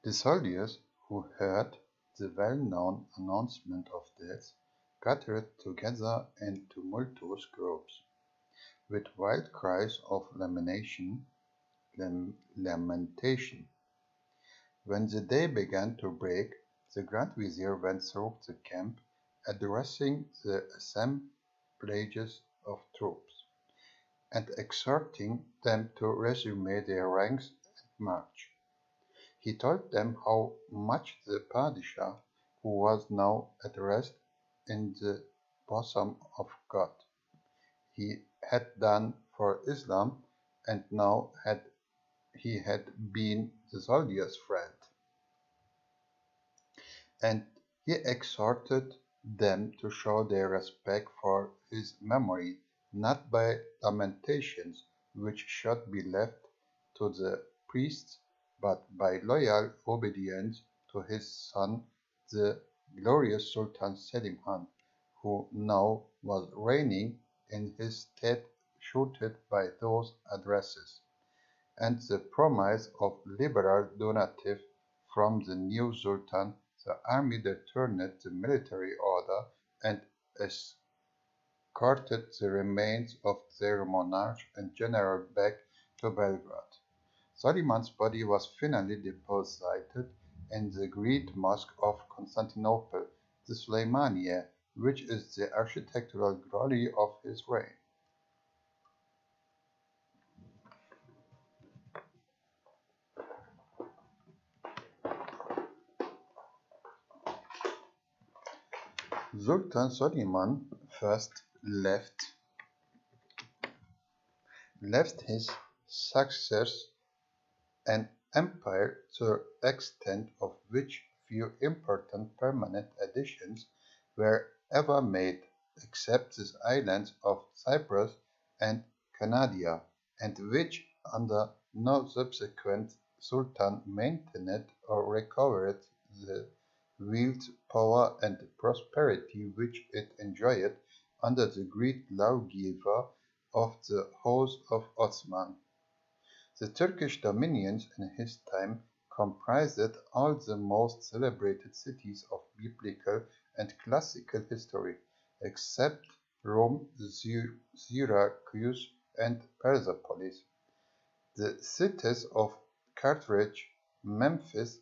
The soldiers, who heard the well-known announcement of death, gathered together in tumultuous groups, with wild cries of lamentation. When the day began to break, the Grand Vizier went through the camp, addressing the assemblages of troops, and exhorting them to resume their ranks and march. He told them how much the Padishah, who was now at rest in the bosom of God, he had done for Islam, and now he had been the soldier's friend. And he exhorted them to show their respect for his memory, not by lamentations which should be left to the priests, but by loyal obedience to his son, the glorious Sultan Suleiman, who now was reigning in his stead, shouted by those addresses, and the promise of liberal donative from the new Sultan. The army returned the military order and escorted the remains of their monarch and general back to Belgrade. Suleiman's body was finally deposited in the great mosque of Constantinople, the Suleymaniye, which is the architectural glory of his reign. Sultan Suleiman first left his successors an empire the extent of which few important permanent additions were ever made, except the islands of Cyprus and Canada, and which under no subsequent sultan maintained or recovered the wealth, power, and prosperity which it enjoyed under the great lawgiver of the House of Ottoman. The Turkish dominions in his time comprised all the most celebrated cities of biblical and classical history, except Rome, Syracuse, and Persepolis. The cities of Carthage, Memphis,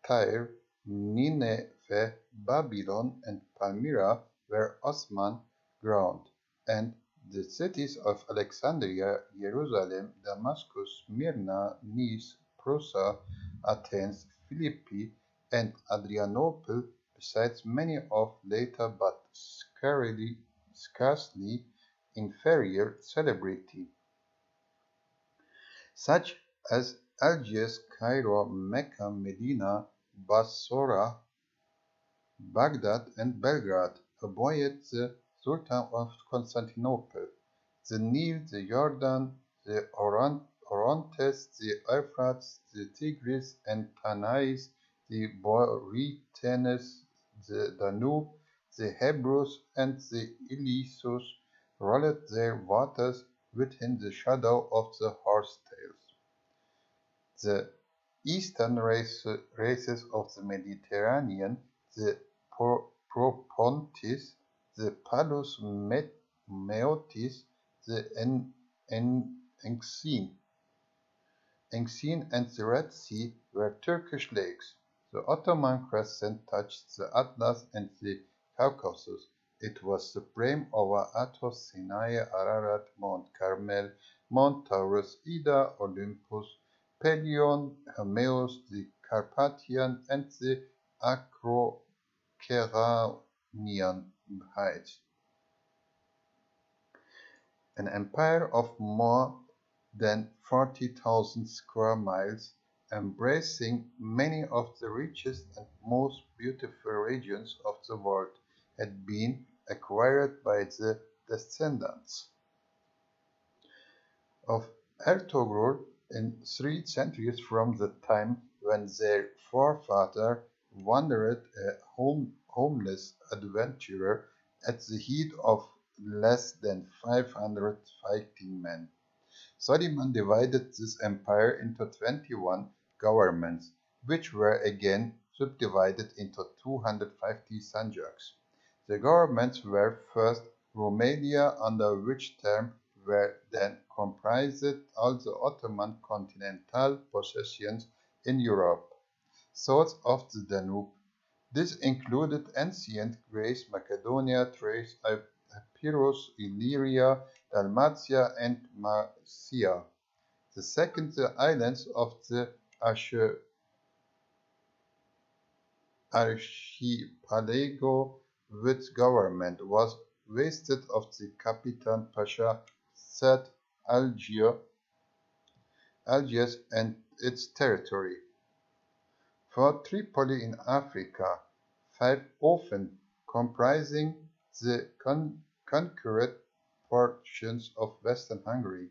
Tyre, Nineveh, Babylon, and Palmyra were Ottoman ground, and the cities of Alexandria, Jerusalem, Damascus, Smyrna, Nice, Prusa, Athens, Philippi, and Adrianople, besides many of later but scarcely inferior celebrity, such as Algiers, Cairo, Mecca, Medina, Bassorah, Baghdad, and Belgrade, avoided the Sultan of Constantinople. The Nile, the Jordan, the Orontes, the Euphrates, the Tigris and Tanais, the Borytnes, the Danube, the Hebrus, and the Ilissus rolled their waters within the shadow of the horsetails. The eastern races of the Mediterranean, the Propontis, the Palus Meotis, the Euxine, and the Red Sea were Turkish lakes. The Ottoman crescent touched the Atlas and the Caucasus. It was supreme over Athos, Sinai, Ararat, Mount Carmel, Mount Taurus, Ida, Olympus, Pelion, Hermaeus, the Carpathian, and the Acroceranian heights. An empire of more than 40,000 square miles, embracing many of the richest and most beautiful regions of the world, had been acquired by the descendants of Ertugrul in 3 centuries from the time when their forefather wandered a homeless adventurer at the head of less than 500 fighting men. Suleiman divided this empire into 21 governments, which were again subdivided into 250 sanjaks. The governments were first Romania, under which term were then comprised all the Ottoman continental possessions in Europe, south of the Danube. This included ancient Greece, Macedonia, Thrace, Epirus, Illyria, Dalmatia, and Marcia. The second, the islands of the archipelago, which government was vested of the Capitan Pasha Said Algiers and its territory. For Tripoli in Africa, 5 often comprising the conquered portions of western Hungary.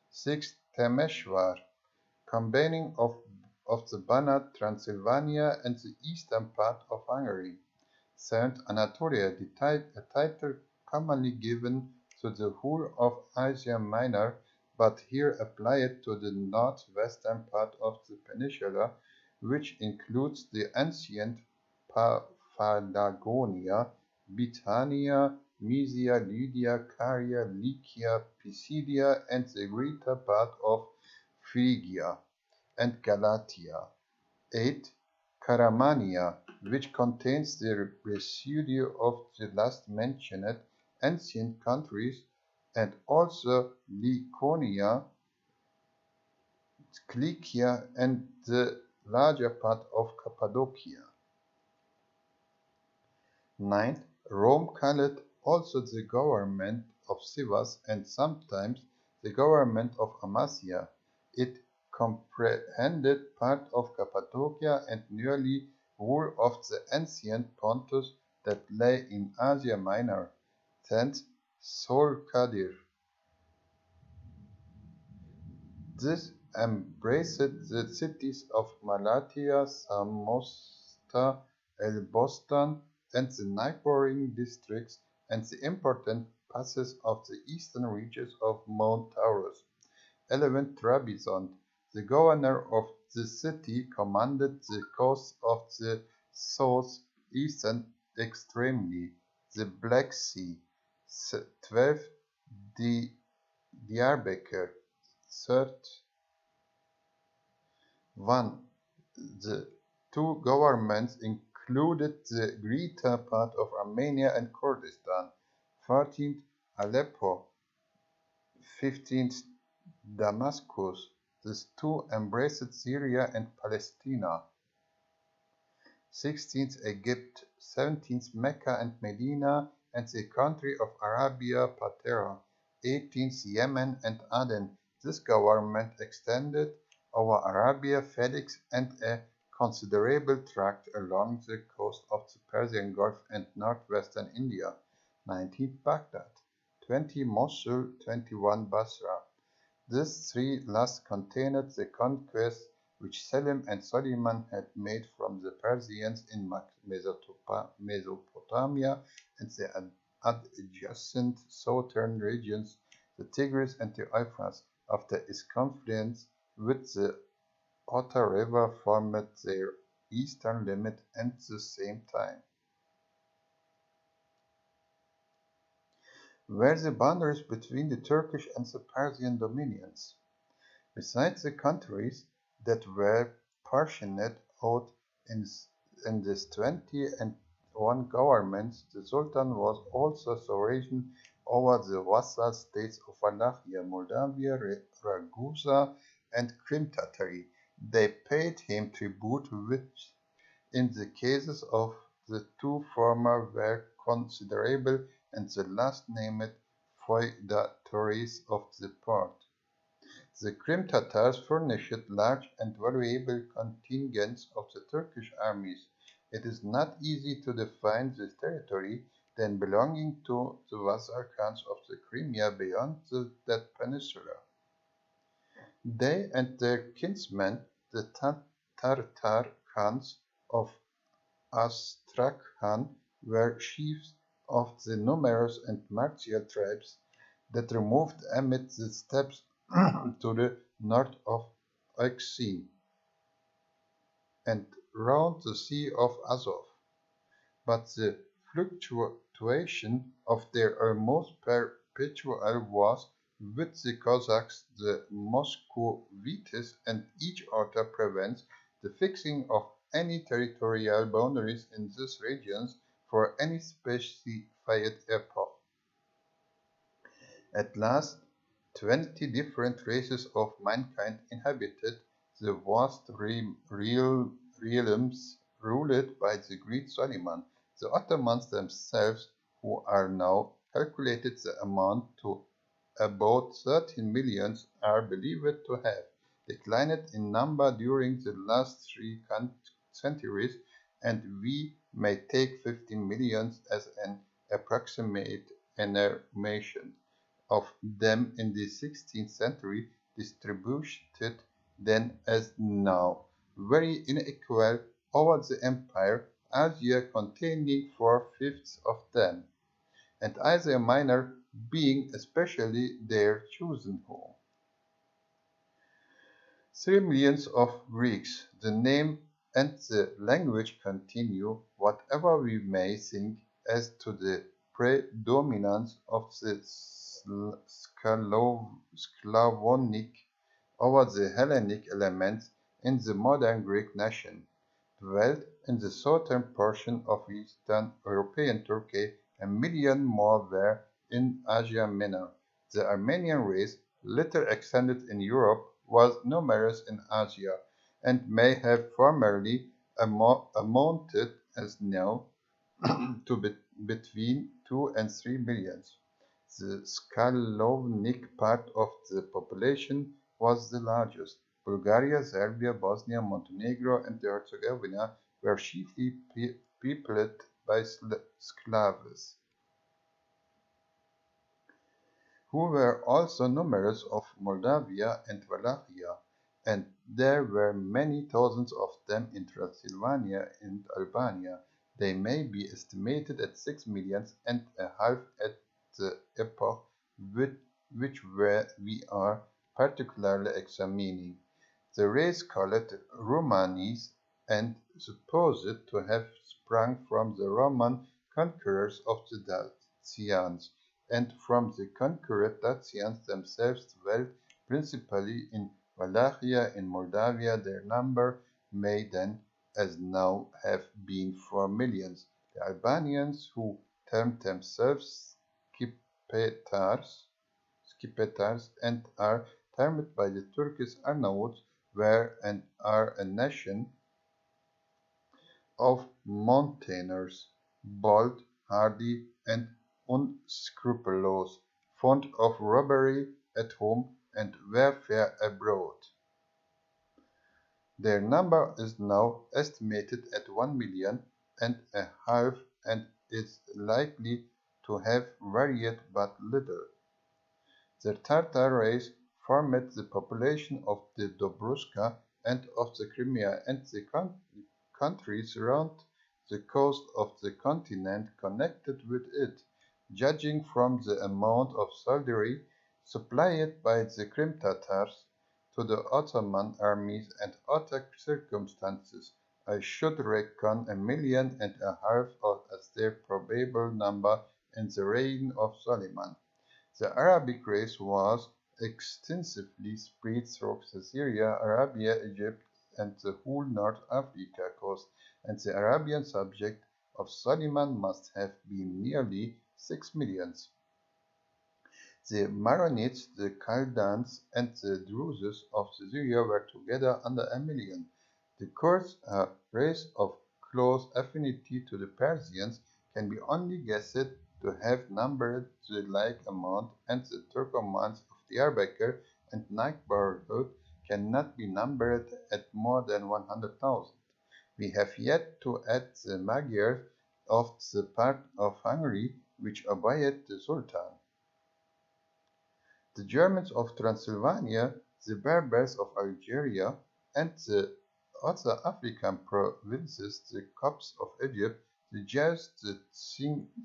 6. Temeshwar, combining of the Banat, Transylvania, and the eastern part of Hungary. 7. Anatolia, a title commonly given to the whole of Asia Minor, but here applied to the northwestern part of the peninsula, which includes the ancient Paphlagonia, Bithynia, Mysia, Lydia, Caria, Lycia, Pisidia, and the greater part of Phrygia and Galatia. 8. Caramania, which contains the residue of the last mentioned ancient countries, and also Lycaonia, Cilicia, and the larger part of Cappadocia. 9. Rome called also the government of Sivas and sometimes the government of Amasya. It comprehended part of Cappadocia and nearly whole of the ancient Pontus that lay in Asia Minor. 10. Solkadir. This embraced the cities of Malatya, Samosta, Elbostan, and the neighboring districts, and the important passes of the eastern reaches of Mount Taurus. 11. Trebizond. The governor of the city commanded the coast of the southeastern extremely, the Black Sea. 12. Diyarbakir. 1. The two governments included the greater part of Armenia and Kurdistan. 14. Aleppo. 15. Damascus. These two embraced Syria and Palestine. 16th Egypt. 17th Mecca and Medina and the country of Arabia Patera. 18th Yemen and Aden. This government extended over Arabia, Felix, and a considerable tract along the coast of the Persian Gulf and northwestern India. 19th Baghdad. 20 Mosul. 21 Basra. These three last contained the conquests which Selim and Suleiman had made from the Persians in Mesopotamia and the adjacent southern regions, the Tigris and the Euphrates. After its confluence with the Otter River formed their eastern limit at the same time. Were the boundaries between the Turkish and the Persian dominions. Besides the countries that were portioned out in these 21 governments, the Sultan was also sovereign over the vassal states of Wallachia, Moldavia, Ragusa, and Crim-Tartary. They paid him tribute, which in the cases of the two former were considerable, and the last named feudatories of the part. The Crim Tatars furnished large and valuable contingents of the Turkish armies. It is not easy to define this territory, then belonging to the vassal khans of the Crimea beyond that peninsula. They and their kinsmen, the Tartar khans of Astrakhan, were chiefs of the numerous and martial tribes that removed amid the steppes to the north of Oxy. and round the Sea of Azov, but the fluctuation of their almost perpetual was with the Cossacks, the Moscovites, and each author prevents the fixing of any territorial boundaries in these regions for any specified epoch. At last, 20 different races of mankind inhabited the vast realms ruled by the great Suleiman. The Ottomans themselves, who are now calculated the amount to about 13 millions, are believed to have declined in number during the last three centuries, and we may take 15 millions as an approximate estimation of them in the 16th century, distributed then as now, very unequal over the empire, Asia containing four-fifths of them, and Asia Minor being especially their chosen home. 3 millions of Greeks, the name and the language continue, whatever we may think as to the predominance of the Slavonic over the Hellenic elements in the modern Greek nation, dwelt in the southern portion of Eastern European Turkey. 1 million more were in Asia Minor. The Armenian race, little extended in Europe, was numerous in Asia, and may have formerly amounted as now to between 2 and 3 millions. The Slavonic part of the population was the largest. Bulgaria, Serbia, Bosnia, Montenegro, and Herzegovina were chiefly peopled by Slavs, who were also numerous of Moldavia and Wallachia, and there were many thousands of them in Transylvania and Albania. They may be estimated at 6 millions and a half at the epoch which we are particularly examining. The race called Romanis and supposed to have sprung from the Roman conquerors of the Dacians, and from the conquered Dacians themselves dwelt principally in Wallachia in Moldavia. Their number may then, as now, have been 4 millions. The Albanians, who termed themselves Skipetars and are termed by the Turkish Arnauts, were and are a nation of mountaineers, bold, hardy, and unscrupulous, fond of robbery at home and warfare abroad. Their number is now estimated at 1.5 million and is likely to have varied but little. The Tartar race formed the population of the Dobruska and of the Crimea and the countries round the coast of the continent connected with it, judging from the amount of soldiery supplied by the Crim Tatars to the Ottoman armies and other circumstances. I should reckon 1.5 million as their probable number in the reign of Suleiman. The Arabic race was extensively spread through Syria, Arabia, Egypt, and the whole North Africa coast, and the Arabian subject of Suleiman must have been nearly 6 millions. The Maronites, the Chaldeans, and the Druses of Syria were together under 1 million. The Kurds, a race of close affinity to the Persians, can be only guessed to have numbered the like amount, and the Turkomans of Diyarbakir and neighborhood cannot be numbered at more than 100,000. We have yet to add the Magyars of the part of Hungary which obeyed the Sultan, the Germans of Transylvania, the Berbers of Algeria, and the other African provinces, the Copts of Egypt, the Jews, the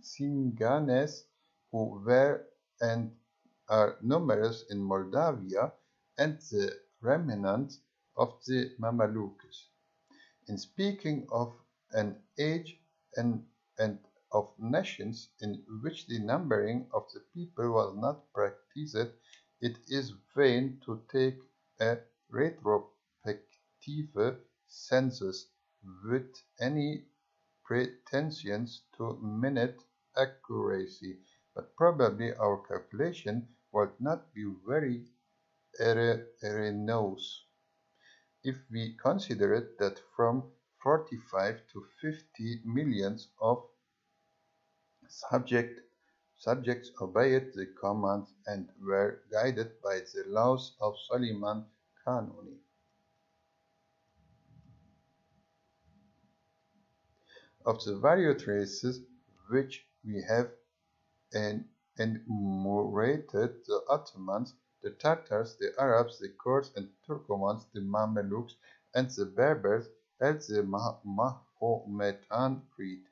Tsinganes, who were and are numerous in Moldavia, and the remnants of the Mamelukes. In speaking of an age and, and of nations in which the numbering of the people was not practiced, it is vain to take a retrospective census with any pretensions to minute accuracy, but probably our calculation would not be very erroneous if we consider that from 45 to 50 millions of subject, subjects obeyed the commands and were guided by the laws of Suleiman Kanuni. Of the various races which we have enumerated, the Ottomans, the Tatars, the Arabs, the Kurds and Turkomans, the Mamelukes, and the Berbers held the Mahometan creed,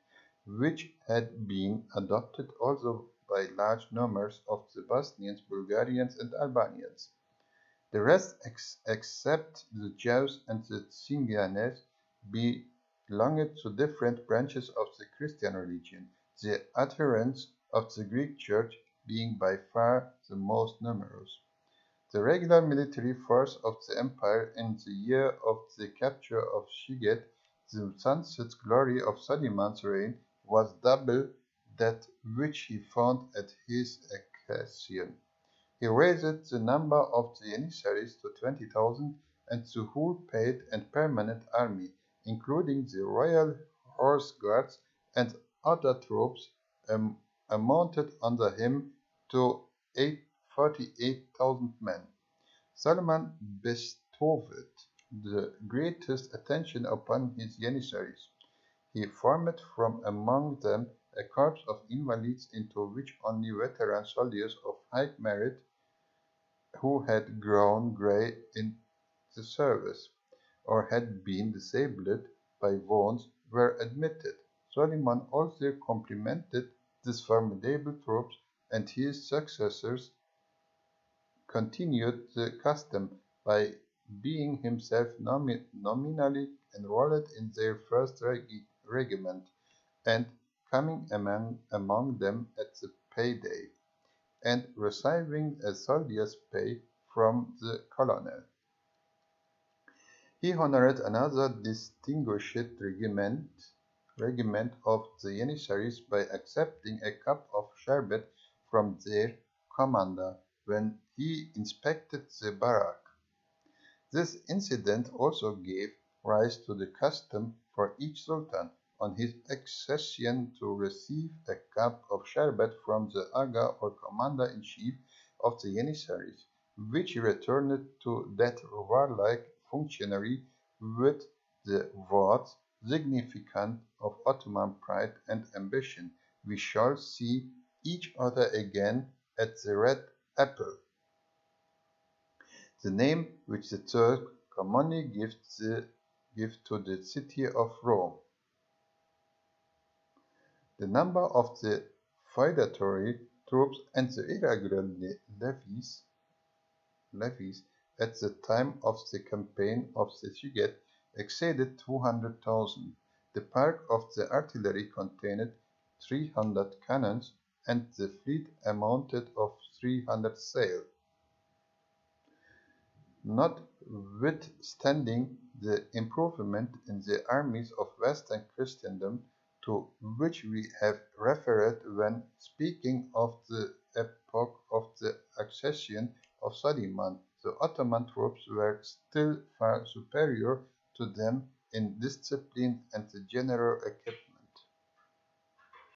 which had been adopted also by large numbers of the Bosnians, Bulgarians, and Albanians. The rest, except the Jews and the Tsinganes, belonged to different branches of the Christian religion, the adherents of the Greek Church being by far the most numerous. The regular military force of the empire in the year of the capture of Sziget, the sunset glory of Suleiman's reign, was double that which he found at his accession. He raised the number of the emissaries to 20,000 and the whole paid and permanent army, including the royal horse guards and other troops, amounted under him to 48,000 men. Solomon bestowed the greatest attention upon his emissaries. He formed from among them a corps of invalids into which only veteran soldiers of high merit who had grown grey in the service, or had been disabled by wounds, were admitted. Soliman also complemented these formidable troops, and his successors continued the custom by being himself nominally enrolled in their first regiment, and coming among them at the payday, and receiving a soldier's pay from the colonel. He honored another distinguished regiment of the emissaries by accepting a cup of sherbet from their commander when he inspected the barrack. This incident also gave rise to the custom for each sultan, on his accession, to receive a cup of sherbet from the aga or commander-in-chief of the emissaries, which he returned to that warlike functionary with the words significant of Ottoman pride and ambition: "We shall see each other again at the Red Apple," the name which the Turks commonly give to the city of Rome. The number of the feudatory troops and the irregular levies at the time of the campaign of the Sziget exceeded 200,000. The park of the artillery contained 300 cannons, and the fleet amounted of 300 sail. Notwithstanding the improvement in the armies of Western Christendom, to which we have referred when speaking of the epoch of the accession of Suleiman, the Ottoman troops were still far superior to them in discipline and general